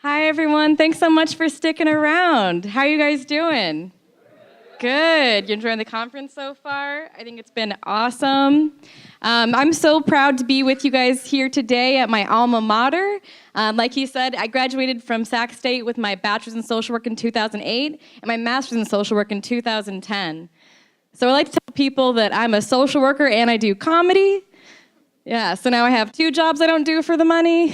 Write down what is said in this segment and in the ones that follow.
Hi, everyone. Thanks so much for sticking around. How are you guys doing? Good. You enjoying the conference so far? I think it's been awesome. I'm so proud to be with you guys here today at my alma mater. Like he said, I graduated from Sac State with my bachelor's in social work in 2008 and my master's in social work in 2010. So I like to tell people that I'm a social worker and I do comedy. Yeah, so now I have 2 jobs I don't do for the money.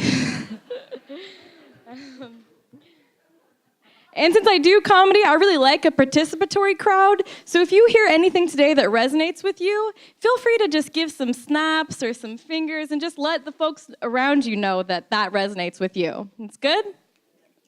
And since I do comedy, I really like a participatory crowd. So if you hear anything today that resonates with you, feel free to just give some snaps or some fingers and just let the folks around you know that that resonates with you. It's good?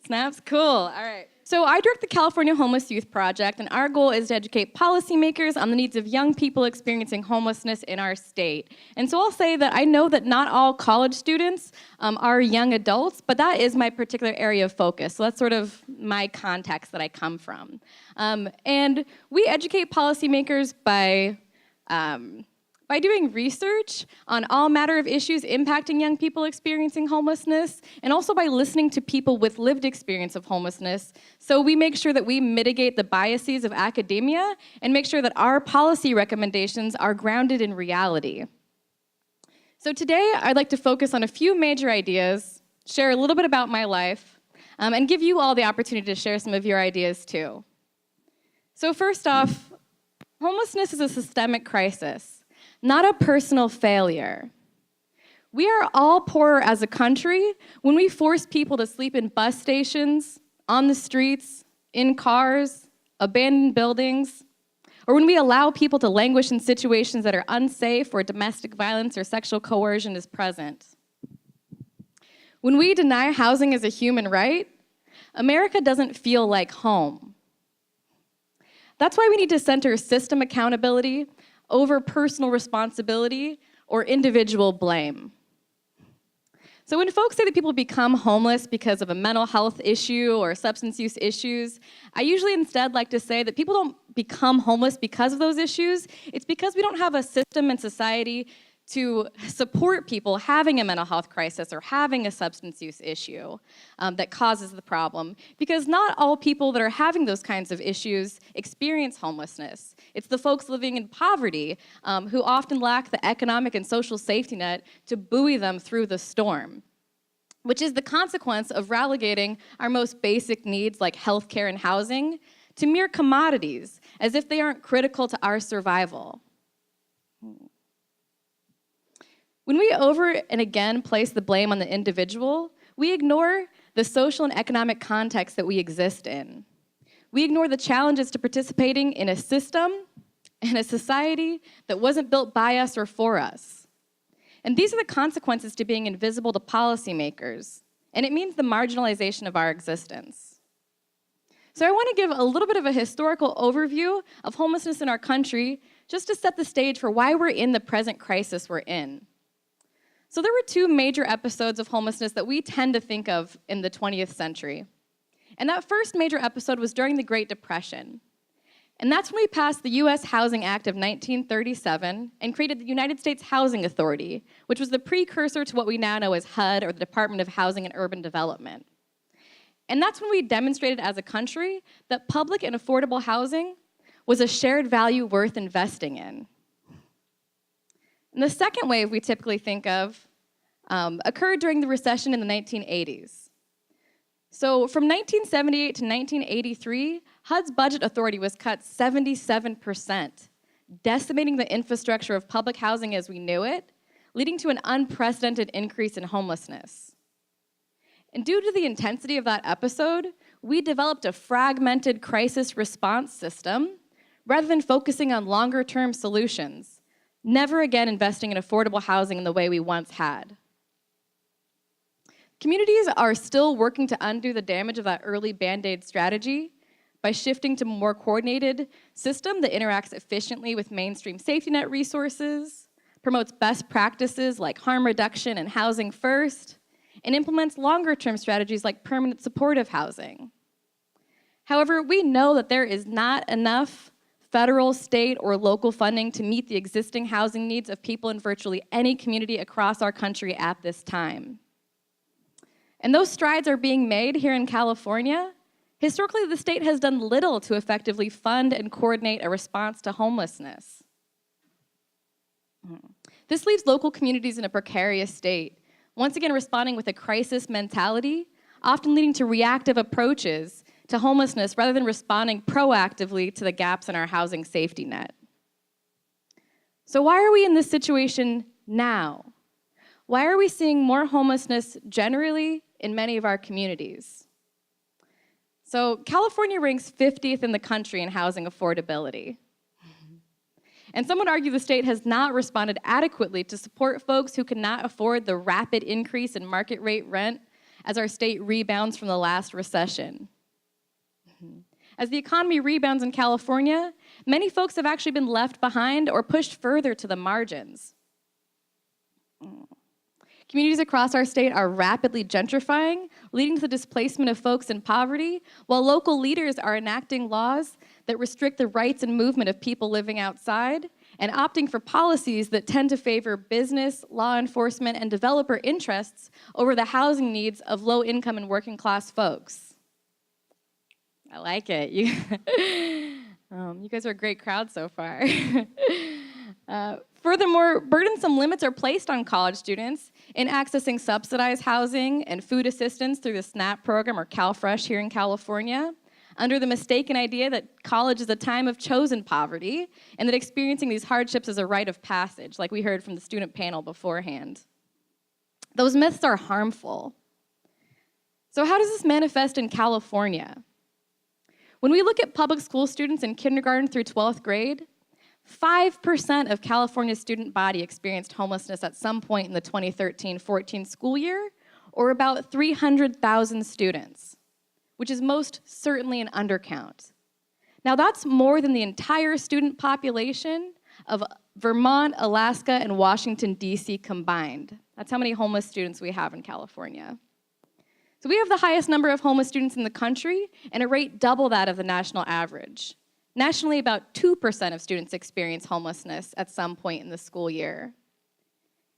Snaps? Cool. All right. So I direct the California Homeless Youth Project, and our goal is to educate policymakers on the needs of young people experiencing homelessness in our state. And so I'll say that I know that not all college students are young adults, but that is my particular area of focus. So that's sort of my context that I come from. And we educate policymakers by doing research on all matter of issues impacting young people experiencing homelessness, and also by listening to people with lived experience of homelessness. So we make sure that we mitigate the biases of academia and make sure that our policy recommendations are grounded in reality. So today, I'd like to focus on a few major ideas, share a little bit about my life, and give you all the opportunity to share some of your ideas too. So first off, homelessness is a systemic crisis, not a personal failure. We are all poorer as a country when we force people to sleep in bus stations, on the streets, in cars, abandoned buildings, or when we allow people to languish in situations that are unsafe where domestic violence or sexual coercion is present. When we deny housing as a human right, America doesn't feel like home. That's why we need to center system accountability over personal responsibility or individual blame. So when folks say that people become homeless because of a mental health issue or substance use issues, I usually instead like to say that people don't become homeless because of those issues. It's because we don't have a system in society to support people having a mental health crisis or having a substance use issue that causes the problem. Because not all people that are having those kinds of issues experience homelessness. It's the folks living in poverty who often lack the economic and social safety net to buoy them through the storm, which is the consequence of relegating our most basic needs like healthcare and housing to mere commodities, as if they aren't critical to our survival. When we over and again place the blame on the individual, we ignore the social and economic context that we exist in. We ignore the challenges to participating in a system and a society that wasn't built by us or for us. And these are the consequences to being invisible to policymakers, and it means the marginalization of our existence. So I want to give a little bit of a historical overview of homelessness in our country, just to set the stage for why we're in the present crisis we're in. So there were 2 major episodes of homelessness that we tend to think of in the 20th century. And that first major episode was during the Great Depression. And that's when we passed the U.S. Housing Act of 1937 and created the United States Housing Authority, which was the precursor to what we now know as HUD, or the Department of Housing and Urban Development. And that's when we demonstrated as a country that public and affordable housing was a shared value worth investing in. And the second wave we typically think of occurred during the recession in the 1980s. So from 1978 to 1983, HUD's budget authority was cut 77%, decimating the infrastructure of public housing as we knew it, leading to an unprecedented increase in homelessness. And due to the intensity of that episode, we developed a fragmented crisis response system rather than focusing on longer-term solutions, never again investing in affordable housing in the way we once had. Communities are still working to undo the damage of that early Band-Aid strategy by shifting to a more coordinated system that interacts efficiently with mainstream safety net resources, promotes best practices like harm reduction and housing first, and implements longer-term strategies like permanent supportive housing. However, we know that there is not enough federal, state, or local funding to meet the existing housing needs of people in virtually any community across our country at this time. And those strides are being made here in California. Historically, the state has done little to effectively fund and coordinate a response to homelessness. This leaves local communities in a precarious state, once again responding with a crisis mentality, often leading to reactive approaches to homelessness rather than responding proactively to the gaps in our housing safety net. So why are we in this situation now? Why are we seeing more homelessness generally in many of our communities? So California ranks 50th in the country in housing affordability. And some would argue the state has not responded adequately to support folks who cannot afford the rapid increase in market rate rent as our state rebounds from the last recession. As the economy rebounds in California, many folks have actually been left behind or pushed further to the margins. Communities across our state are rapidly gentrifying, leading to the displacement of folks in poverty, while local leaders are enacting laws that restrict the rights and movement of people living outside, and opting for policies that tend to favor business, law enforcement, and developer interests over the housing needs of low-income and working-class folks. I like it. You guys are a great crowd so far. Furthermore, burdensome limits are placed on college students in accessing subsidized housing and food assistance through the SNAP program or CalFresh here in California, under the mistaken idea that college is a time of chosen poverty and that experiencing these hardships is a rite of passage, like we heard from the student panel beforehand. Those myths are harmful. So how does this manifest in California? When we look at public school students in kindergarten through 12th grade, 5% of California's student body experienced homelessness at some point in the 2013-14 school year, or about 300,000 students, which is most certainly an undercount. Now that's more than the entire student population of Vermont, Alaska, and Washington, D.C. combined. That's how many homeless students we have in California. So we have the highest number of homeless students in the country, and a rate double that of the national average. Nationally, about 2% of students experience homelessness at some point in the school year.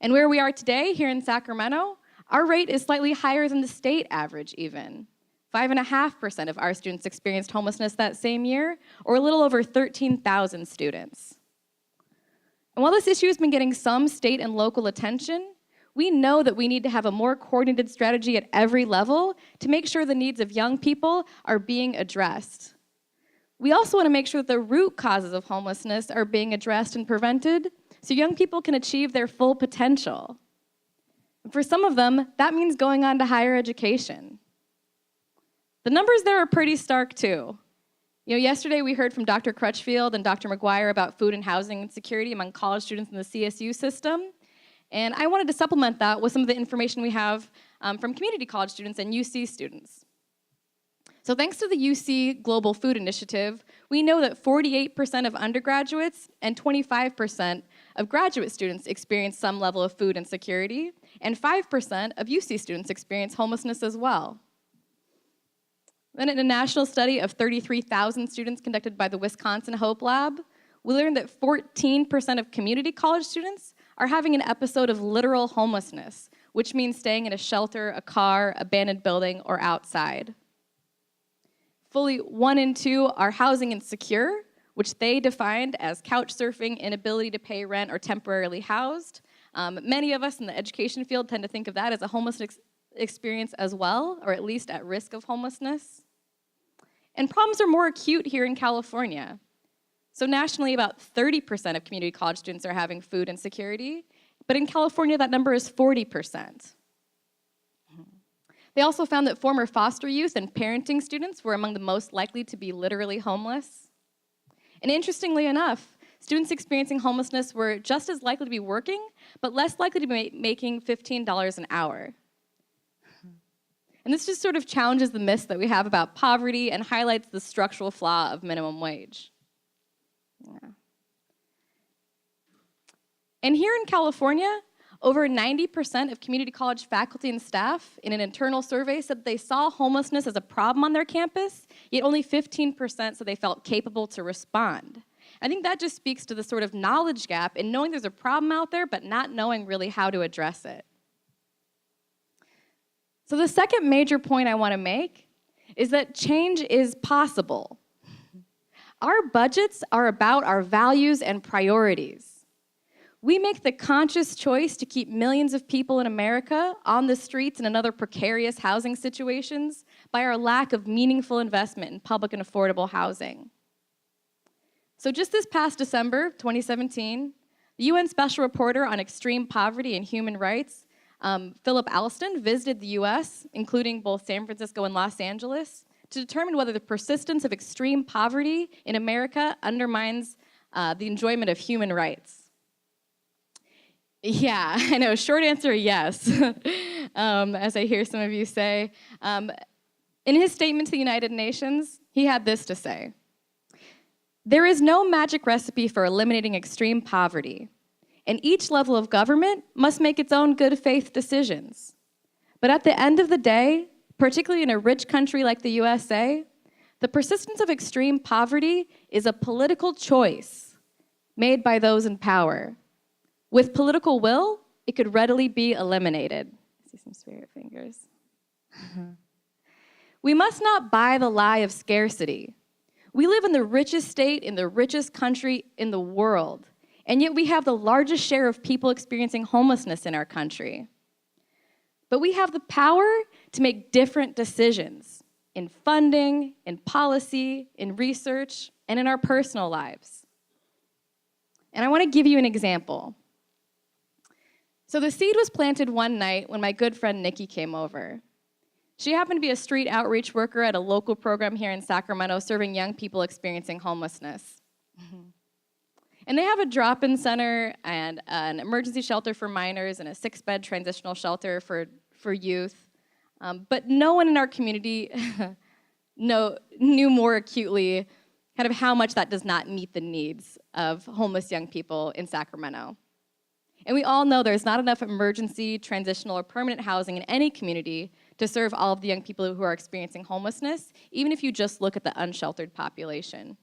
And where we are today, here in Sacramento, our rate is slightly higher than the state average even. 5.5% of our students experienced homelessness that same year, or a little over 13,000 students. And while this issue has been getting some state and local attention, we know that we need to have a more coordinated strategy at every level to make sure the needs of young people are being addressed. We also want to make sure that the root causes of homelessness are being addressed and prevented so young people can achieve their full potential. And for some of them, that means going on to higher education. The numbers there are pretty stark too. Yesterday we heard from Dr. Crutchfield and Dr. McGuire about food and housing insecurity among college students in the CSU system. And I wanted to supplement that with some of the information we have from community college students and UC students. So thanks to the UC Global Food Initiative, we know that 48% of undergraduates and 25% of graduate students experience some level of food insecurity, and 5% of UC students experience homelessness as well. Then in a national study of 33,000 students conducted by the Wisconsin Hope Lab, we learned that 14% of community college students are having an episode of literal homelessness, which means staying in a shelter, a car, abandoned building, or outside. Fully 1 in 2 are housing insecure, which they defined as couch surfing, inability to pay rent, or temporarily housed. Many of us in the education field tend to think of that as a homeless experience as well, or at least at risk of homelessness. And problems are more acute here in California. So nationally, about 30% of community college students are having food insecurity, but in California, that number is 40%. They also found that former foster youth and parenting students were among the most likely to be literally homeless. And interestingly enough, students experiencing homelessness were just as likely to be working, but less likely to be making $15 an hour. And this just sort of challenges the myths that we have about poverty and highlights the structural flaw of minimum wage. Yeah. And here in California, over 90% of community college faculty and staff in an internal survey said they saw homelessness as a problem on their campus, yet only 15% said they felt capable to respond. I think that just speaks to the sort of knowledge gap in knowing there's a problem out there, but not knowing really how to address it. So the second major point I want to make is that change is possible. Our budgets are about our values and priorities. We make the conscious choice to keep millions of people in America on the streets and in other precarious housing situations by our lack of meaningful investment in public and affordable housing. So just this past December, 2017, the UN Special Reporter on Extreme Poverty and Human Rights, Philip Alston, visited the US, including both San Francisco and Los Angeles, to determine whether the persistence of extreme poverty in America undermines the enjoyment of human rights. Yeah, I know, short answer, yes, as I hear some of you say. In his statement to the United Nations, he had this to say: "There is no magic recipe for eliminating extreme poverty, and each level of government must make its own good faith decisions. But at the end of the day, particularly in a rich country like the USA, the persistence of extreme poverty is a political choice made by those in power. With political will, it could readily be eliminated." I see some spirit fingers. "We must not buy the lie of scarcity. We live in the richest state in the richest country in the world, and yet we have the largest share of people experiencing homelessness in our country. But we have the power to make different decisions in funding, in policy, in research, and in our personal lives." And I want to give you an example. So the seed was planted one night when my good friend Nikki came over. She happened to be a street outreach worker at a local program here in Sacramento serving young people experiencing homelessness. And they have a drop-in center and an emergency shelter for minors and a 6-bed transitional shelter for youth. But no one in our community knew more acutely kind of how much that does not meet the needs of homeless young people in Sacramento. And we all know there's not enough emergency, transitional, or permanent housing in any community to serve all of the young people who are experiencing homelessness, even if you just look at the unsheltered population.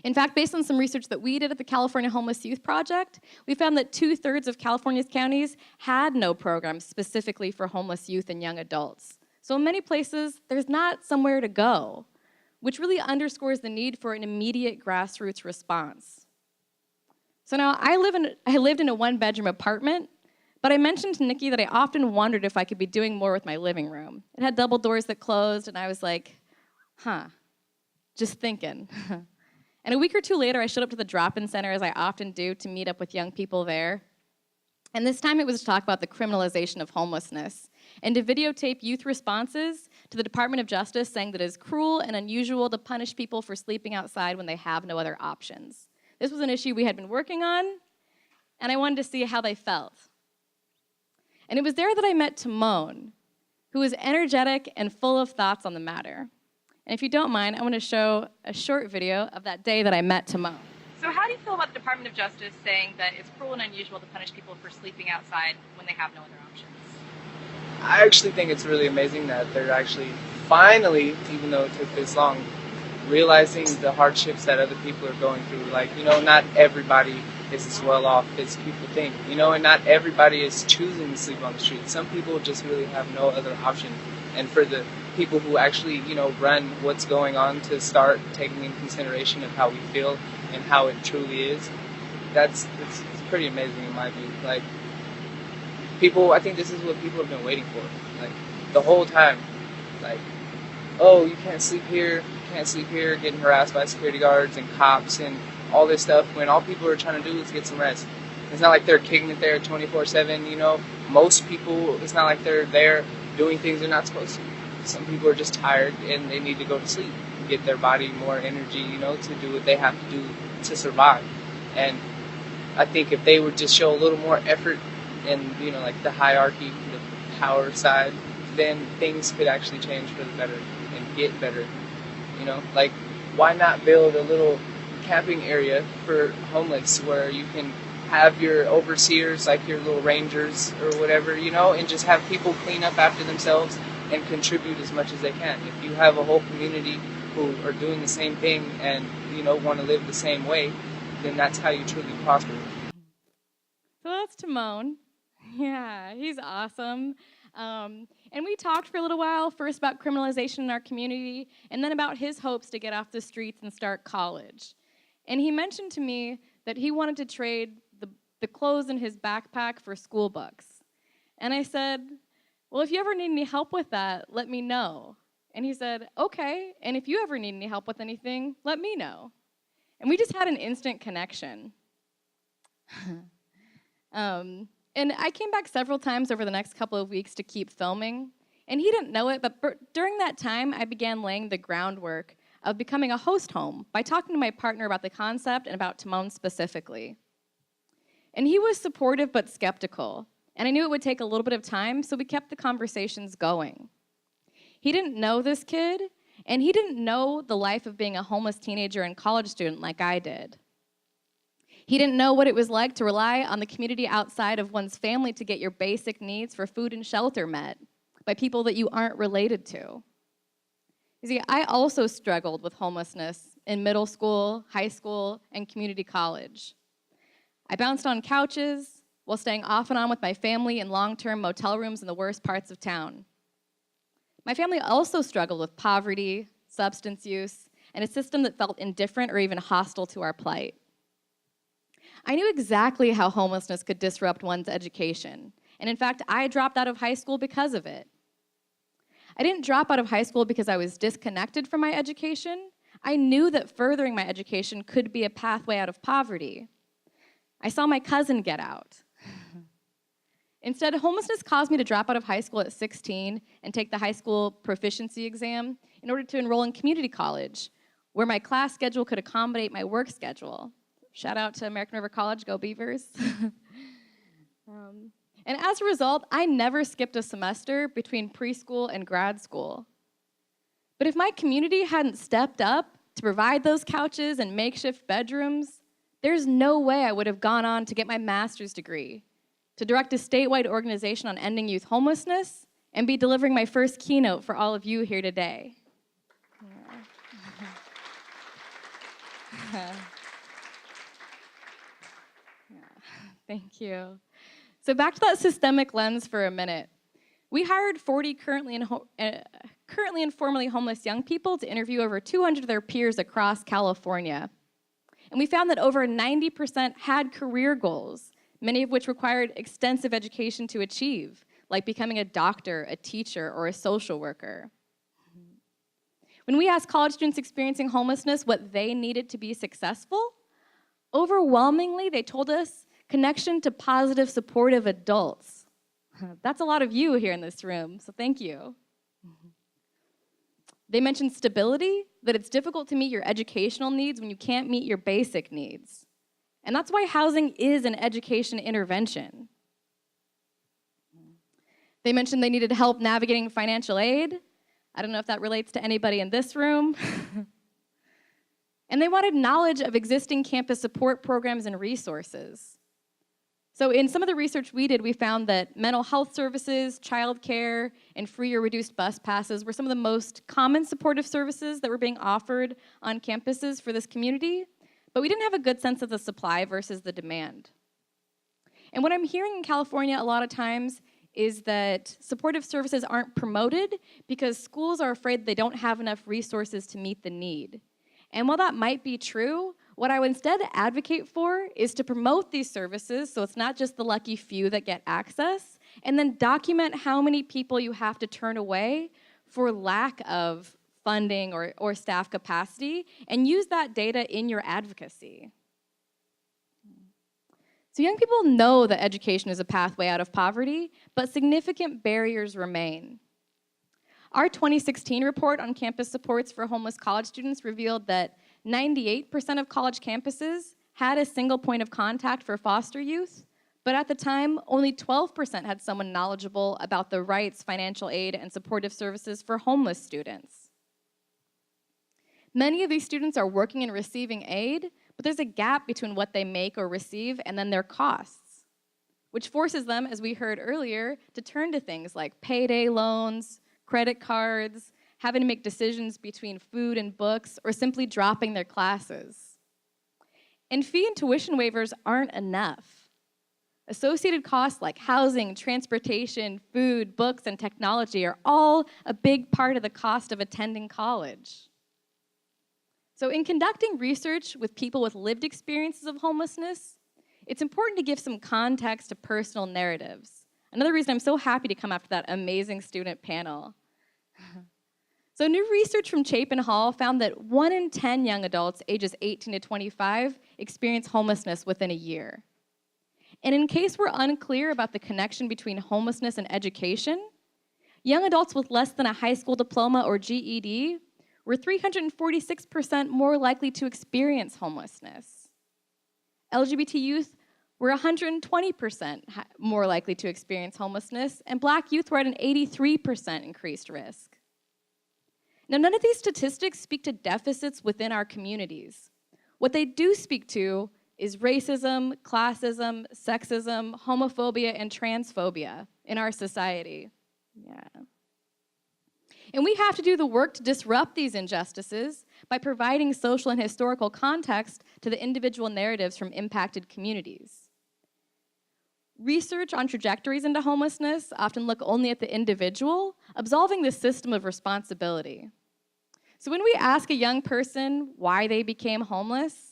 In fact, based on some research that we did at the California Homeless Youth Project, we found that 2/3 of California's counties had no programs specifically for homeless youth and young adults. So in many places, there's not somewhere to go, which really underscores the need for an immediate grassroots response. So now, I lived in a 1-bedroom apartment, but I mentioned to Nikki that I often wondered if I could be doing more with my living room. It had double doors that closed, and I was like, just thinking. And a week or two later, I showed up to the drop-in center, as I often do, to meet up with young people there. And this time it was to talk about the criminalization of homelessness and to videotape youth responses to the Department of Justice saying that it is cruel and unusual to punish people for sleeping outside when they have no other options. This was an issue we had been working on, and I wanted to see how they felt. And it was there that I met Timon, who was energetic and full of thoughts on the matter. And if you don't mind, I want to show a short video of that day that I met Timon. So how do you feel about the Department of Justice saying that it's cruel and unusual to punish people for sleeping outside when they have no other options? I actually think it's really amazing that they're actually finally, even though it took this long, realizing the hardships that other people are going through. Like, not everybody is as well off as people think, and not everybody is choosing to sleep on the street. Some people just really have no other option. And for the people who actually, run what's going on to start taking into consideration of how we feel and how it truly is, it's pretty amazing in my view. Like, I think this is what people have been waiting for, like, the whole time. Like, oh, you can't sleep here, getting harassed by security guards and cops and all this stuff, when all people are trying to do is get some rest. It's not like they're kicking it there 24/7, Most people, it's not like they're there doing things they're not supposed to. Some people are just tired and they need to go to sleep, get their body more energy, to do what they have to do to survive. And I think if they would just show a little more effort in, like the hierarchy, the power side, then things could actually change for the better and get better. Like, why not build a little camping area for homeless where you can have your overseers, like your little rangers or whatever, and just have people clean up after themselves and contribute as much as they can. If you have a whole community who are doing the same thing and, want to live the same way, then that's how you truly prosper. So that's Timon. Yeah, he's awesome. And And we talked for a little while, first about criminalization in our community, and then about his hopes to get off the streets and start college. And he mentioned to me that he wanted to trade the clothes in his backpack for school books. And I said, well, if you ever need any help with that, let me know. And he said, okay, and if you ever need any help with anything, let me know. And we just had an instant connection. And I came back several times over the next couple of weeks to keep filming. And he didn't know it, but during that time, I began laying the groundwork of becoming a host home by talking to my partner about the concept and about Timon specifically. And he was supportive but skeptical. And I knew it would take a little bit of time, so we kept the conversations going. He didn't know this kid, and he didn't know the life of being a homeless teenager and college student like I did. He didn't know what it was like to rely on the community outside of one's family to get your basic needs for food and shelter met by people that you aren't related to. You see, I also struggled with homelessness in middle school, high school, and community college. I bounced on couches while staying off and on with my family in long-term motel rooms in the worst parts of town. My family also struggled with poverty, substance use, and a system that felt indifferent or even hostile to our plight. I knew exactly how homelessness could disrupt one's education, and in fact, I dropped out of high school because of it. I didn't drop out of high school because I was disconnected from my education. I knew that furthering my education could be a pathway out of poverty. I saw my cousin get out. Instead, homelessness caused me to drop out of high school at 16 and take the high school proficiency exam in order to enroll in community college, where my class schedule could accommodate my work schedule. Shout out to American River College, go Beavers. And as a result, I never skipped a semester between preschool and grad school. But if my community hadn't stepped up to provide those couches and makeshift bedrooms, there's no way I would have gone on to get my master's degree, to direct a statewide organization on ending youth homelessness, and be delivering my first keynote for all of you here today. Thank you. So back to that systemic lens for a minute. We hired 40 currently and formerly homeless young people to interview over 200 of their peers across California. And we found that over 90% had career goals, many of which required extensive education to achieve, like becoming a doctor, a teacher, or a social worker. When we asked college students experiencing homelessness what they needed to be successful, overwhelmingly they told us connection to positive, supportive adults. That's a lot of you here in this room, so thank you. They mentioned stability, that it's difficult to meet your educational needs when you can't meet your basic needs. And that's why housing is an education intervention. They mentioned they needed help navigating financial aid. I don't know if that relates to anybody in this room. And they wanted knowledge of existing campus support programs and resources. So in some of the research we did, we found that mental health services, childcare, and free or reduced bus passes were some of the most common supportive services that were being offered on campuses for this community, but we didn't have a good sense of the supply versus the demand. And what I'm hearing in California a lot of times is that supportive services aren't promoted because schools are afraid they don't have enough resources to meet the need. And while that might be true, what I would instead advocate for is to promote these services so it's not just the lucky few that get access, and then document how many people you have to turn away for lack of funding or staff capacity, and use that data in your advocacy. So young people know that education is a pathway out of poverty, but significant barriers remain. Our 2016 report on campus supports for homeless college students revealed that 98% of college campuses had a single point of contact for foster youth, but at the time, only 12% had someone knowledgeable about the rights, financial aid, and supportive services for homeless students. Many of these students are working and receiving aid, but there's a gap between what they make or receive and then their costs, which forces them, as we heard earlier, to turn to things like payday loans, credit cards, having to make decisions between food and books, or simply dropping their classes. And fee and tuition waivers aren't enough, Associated costs like housing, transportation, food, books, and technology are all a big part of the cost of attending college. So in conducting research with people with lived experiences of homelessness, it's important to give some context to personal narratives. Another reason I'm so happy to come after that amazing student panel. So new research from Chapin Hall found that 1 in 10 young adults ages 18 to 25 experience homelessness within a year. And in case we're unclear about the connection between homelessness and education, young adults with less than a high school diploma or GED were 346% more likely to experience homelessness. LGBT youth were 120% more likely to experience homelessness, and Black youth were at an 83% increased risk. Now, none of these statistics speak to deficits within our communities. What they do speak to is racism, classism, sexism, homophobia, and transphobia in our society. Yeah. And we have to do the work to disrupt these injustices by providing social and historical context to the individual narratives from impacted communities. Research on trajectories into homelessness often look only at the individual, absolving the system of responsibility. So when we ask a young person why they became homeless,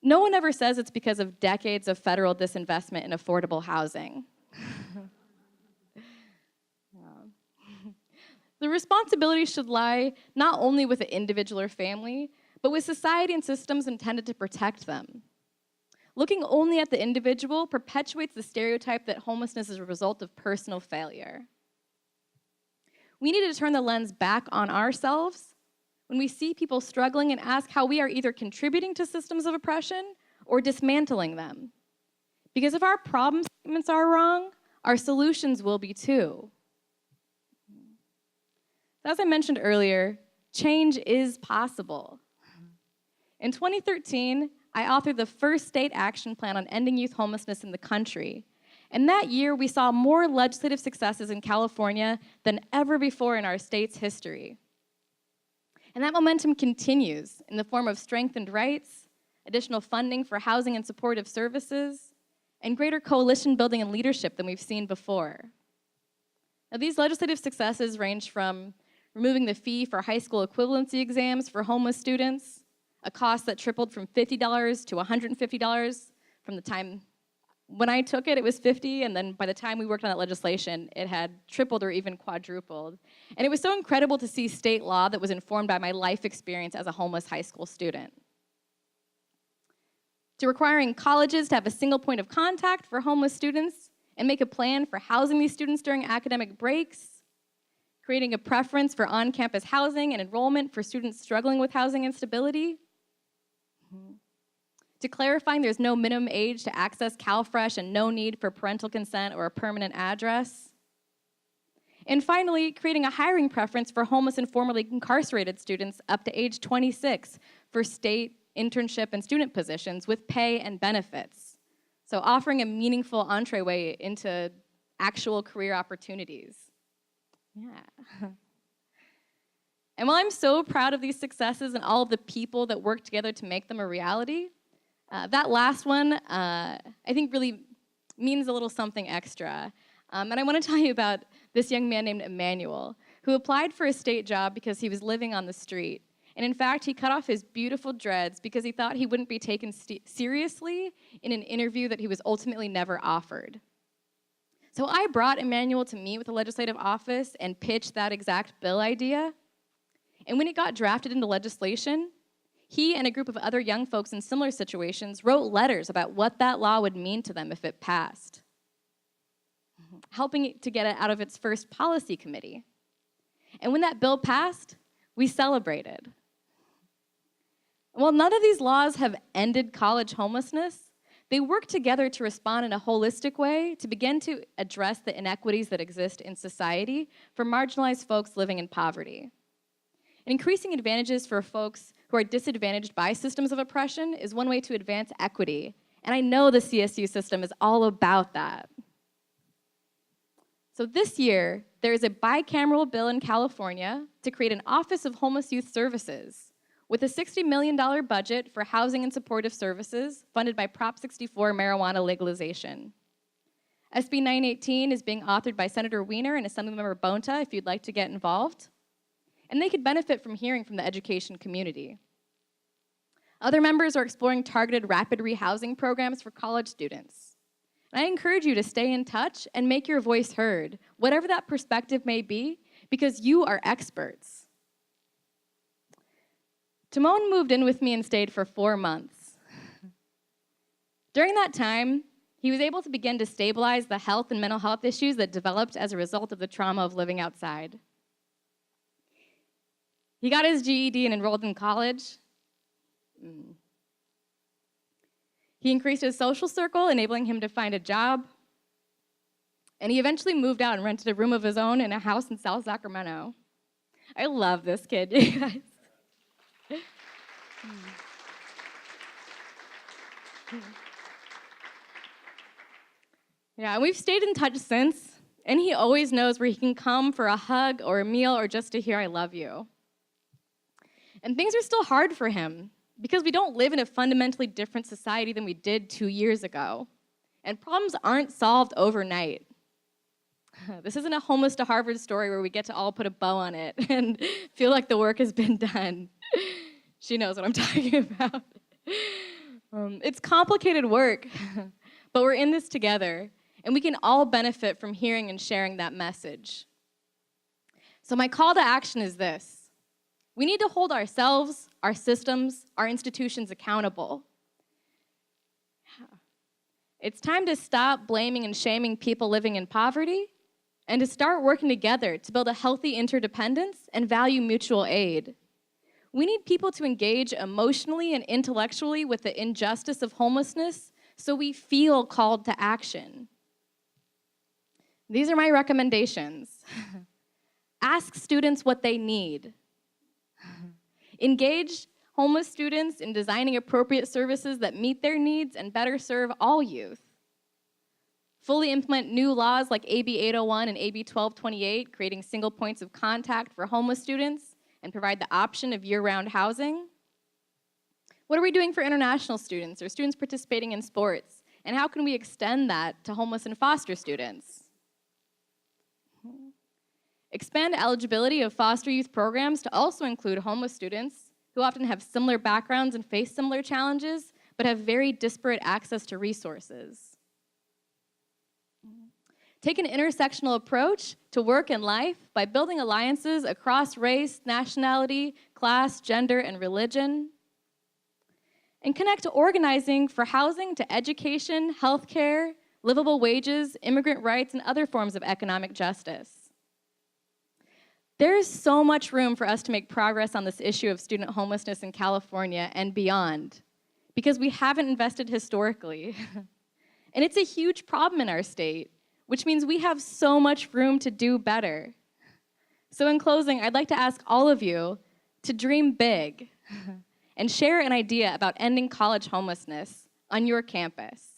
no one ever says it's because of decades of federal disinvestment in affordable housing. The responsibility should lie not only with the individual or family, but with society and systems intended to protect them. Looking only at the individual perpetuates the stereotype that homelessness is a result of personal failure. We need to turn the lens back on ourselves when we see people struggling and ask how we are either contributing to systems of oppression or dismantling them. Because if our problem statements are wrong, our solutions will be too. As I mentioned earlier, change is possible. In 2013, I authored the first state action plan on ending youth homelessness in the country. And that year, we saw more legislative successes in California than ever before in our state's history. And that momentum continues in the form of strengthened rights, additional funding for housing and supportive services, and greater coalition building and leadership than we've seen before. Now, these legislative successes range from removing the fee for high school equivalency exams for homeless students, a cost that tripled from $50 to $150 from the time when I took it, it was $50, and then by the time we worked on that legislation, it had tripled or even quadrupled. And it was so incredible to see state law that was informed by my life experience as a homeless high school student. To requiring colleges to have a single point of contact for homeless students and make a plan for housing these students during academic breaks, creating a preference for on-campus housing and enrollment for students struggling with housing instability, to clarifying there's no minimum age to access CalFresh and no need for parental consent or a permanent address. And finally, creating a hiring preference for homeless and formerly incarcerated students up to age 26 for state internship and student positions with pay and benefits. So offering a meaningful entryway into actual career opportunities. Yeah. And while I'm so proud of these successes and all of the people that work together to make them a reality, that last one, I think really means a little something extra. And I want to tell you about this young man named Emmanuel, who applied for a state job because he was living on the street. And in fact, he cut off his beautiful dreads because he thought he wouldn't be taken seriously in an interview that he was ultimately never offered. So I brought Emmanuel to meet with the legislative office and pitched that exact bill idea. And when it got drafted into legislation, he and a group of other young folks in similar situations wrote letters about what that law would mean to them if it passed, helping it to get it out of its first policy committee. And when that bill passed, we celebrated. While none of these laws have ended college homelessness, they work together to respond in a holistic way to begin to address the inequities that exist in society for marginalized folks living in poverty. And increasing advantages for folks who are disadvantaged by systems of oppression is one way to advance equity. And I know the CSU system is all about that. So this year, there is a bicameral bill in California to create an Office of Homeless Youth Services with a $60 million budget for housing and supportive services funded by Prop 64 marijuana legalization. SB 918 is being authored by Senator Weiner and Assemblymember Bonta if you'd like to get involved. And they could benefit from hearing from the education community. Other members are exploring targeted rapid rehousing programs for college students. And I encourage you to stay in touch and make your voice heard, whatever that perspective may be, because you are experts. Timon moved in with me and stayed for 4 months. During that time, he was able to begin to stabilize the health and mental health issues that developed as a result of the trauma of living outside. He got his GED and enrolled in college. He increased his social circle, enabling him to find a job. And he eventually moved out and rented a room of his own in a house in South Sacramento. I love this kid, you guys. Yeah, and we've stayed in touch since, and he always knows where he can come for a hug or a meal or just to hear I love you. And things are still hard for him because we don't live in a fundamentally different society than we did 2 years ago. And problems aren't solved overnight. This isn't a homeless to Harvard story where we get to all put a bow on it and feel like the work has been done. She knows what I'm talking about. It's complicated work, but we're in this together, and we can all benefit from hearing and sharing that message. So my call to action is this. We need to hold ourselves, our systems, our institutions accountable. It's time to stop blaming and shaming people living in poverty and to start working together to build a healthy interdependence and value mutual aid. We need people to engage emotionally and intellectually with the injustice of homelessness so we feel called to action. These are my recommendations. Ask students what they need. Engage homeless students in designing appropriate services that meet their needs and better serve all youth. Fully implement new laws like AB 801 and AB 1228, creating single points of contact for homeless students and provide the option of year-round housing. What are we doing for international students or students participating in sports? And how can we extend that to homeless and foster students? Expand eligibility of foster youth programs to also include homeless students who often have similar backgrounds and face similar challenges, but have very disparate access to resources. Take an intersectional approach to work and life by building alliances across race, nationality, class, gender, and religion. And connect to organizing for housing to education, healthcare, livable wages, immigrant rights, and other forms of economic justice. There is so much room for us to make progress on this issue of student homelessness in California and beyond, because we haven't invested historically. And it's a huge problem in our state, which means we have so much room to do better. So in closing, I'd like to ask all of you to dream big and share an idea about ending college homelessness on your campus.